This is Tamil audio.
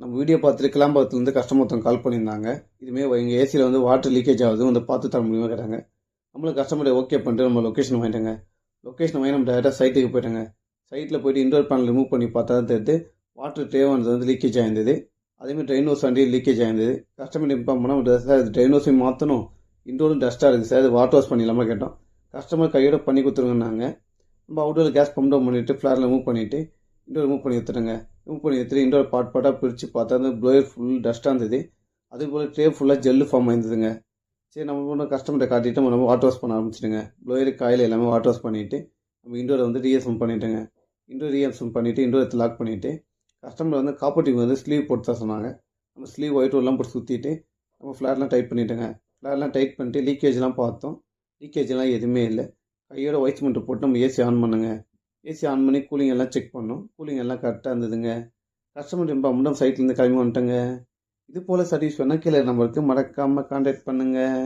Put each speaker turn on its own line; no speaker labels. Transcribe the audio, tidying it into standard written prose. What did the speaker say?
நம்ம வீடியோ பார்த்துட்டு கிளாம்பாக்கத்துலேருந்து கஸ்டமர் ஒருத்தவங்க கால் பண்ணியிருந்தாங்க. இதுமாரி எங்கள் ஏசியில் வந்து வாட்டர் லீக்கேஜ் ஆகுது, வந்து பார்த்து தர முடியுமா கேட்டாங்க. நம்மளும் கஸ்டமரை ஓகே பண்ணிட்டு நம்ம லொக்கேஷன் வாங்கிட்டோங்க. லொக்கேஷன் வாங்கி நம்ம டேரெக்டாக சைட்டுக்கு போயிட்டோங்க. சைட்டில் போய்ட்டு இன்டோர் பேனல் ரிமூவ் பண்ணி பார்த்தா தான் தெரியுது வாட்டர் டேவானது வந்து லீக்கேஜ் ஆயிருந்தது. அதேமாதிரி ட்ரெயின் ஹவுஸ் வண்டி லீக்கேஜ் ஆயிருந்தது. கஸ்டமர் இன்ஃபார்ம் பண்ணால் சார் இது ட்ரெயின் ஹவுஸையும் மாற்றணும், இன்டோரும் டஸ்ட்டாக இருக்குது சார், இது வாட்டர் வாஷ் பண்ணிடலாமா கேட்டோம். கஸ்டமர் கையோட பண்ணி கொடுத்துருங்கன்னாங்க. நம்ம அவுட்டோர் கேஸ் பம்ப் டவுன் பண்ணிவிட்டு ஃப்ளாரில் மூவ் பண்ணிவிட்டு இன்டோர் மூவ் பண்ணி எடுத்துட்டோங்க. மூவ் பண்ணி எடுத்துட்டு இன்டோர் பார்ட்டாக பிரித்து பார்த்தா அந்த ப்ளோயர் ஃபுல் டஸ்ட்டாக இருந்தது. அதுபோல் ட்ரே ஃபுல்லாக ஜெல்லு ஃபார்ம் ஆயிருந்ததுங்க. சரி நம்ம ஒன்று கஸ்டமர்கிட்ட காட்டிட்டு நம்ம வாட்டர் வாஷ் பண்ண ஆரம்பிச்சிடுங்க. ப்ளோயர் காயில் எல்லாமே வாட்டர் வாஷ் பண்ணிவிட்டு நம்ம இன்டோரை வந்து ரீஎஸ்எம் பண்ணிவிட்டுங்க. இன்டோர் ரீஎஸ்எம் பண்ணிவிட்டு இன்டோர் எடுத்து லாக் பண்ணிவிட்டு கஸ்டமர் வந்து காப்பர்ட்டிங் வந்து ஸ்லீவ் போட்டு தான் சொன்னாங்க. நம்ம ஸ்லீவ் ஒயிட் எல்லாம் போட்டு சுற்றிட்டு நம்ம ஃப்ளாட்லாம் டைட் பண்ணிவிட்டுங்க. ஃப்ளாட்லாம் டைட் பண்ணிட்டு லீக்கேஜ்லாம் பார்த்தோம். லீக்கேஜ்லாம் எதுவுமே இல்லை. கையோட ஒயிட் சிமெண்ட்டை போட்டு நம்ம ஏசி ஆன் பண்ணுங்க. ஏசி ஆன் பண்ணி கூலிங் எல்லாம் செக் பண்ணோம். கூலிங் எல்லாம் கரெக்டாக இருந்ததுங்க. கஸ்டமர் இன்ஃபார்ம் சைட்லேருந்து கிளம்பி வந்துட்டோங்க. இது போல் சர்வீஸ் வேணால் கீழே நம்பருக்கு மறக்காமல் கான்டாக்ட் பண்ணுங்கள்.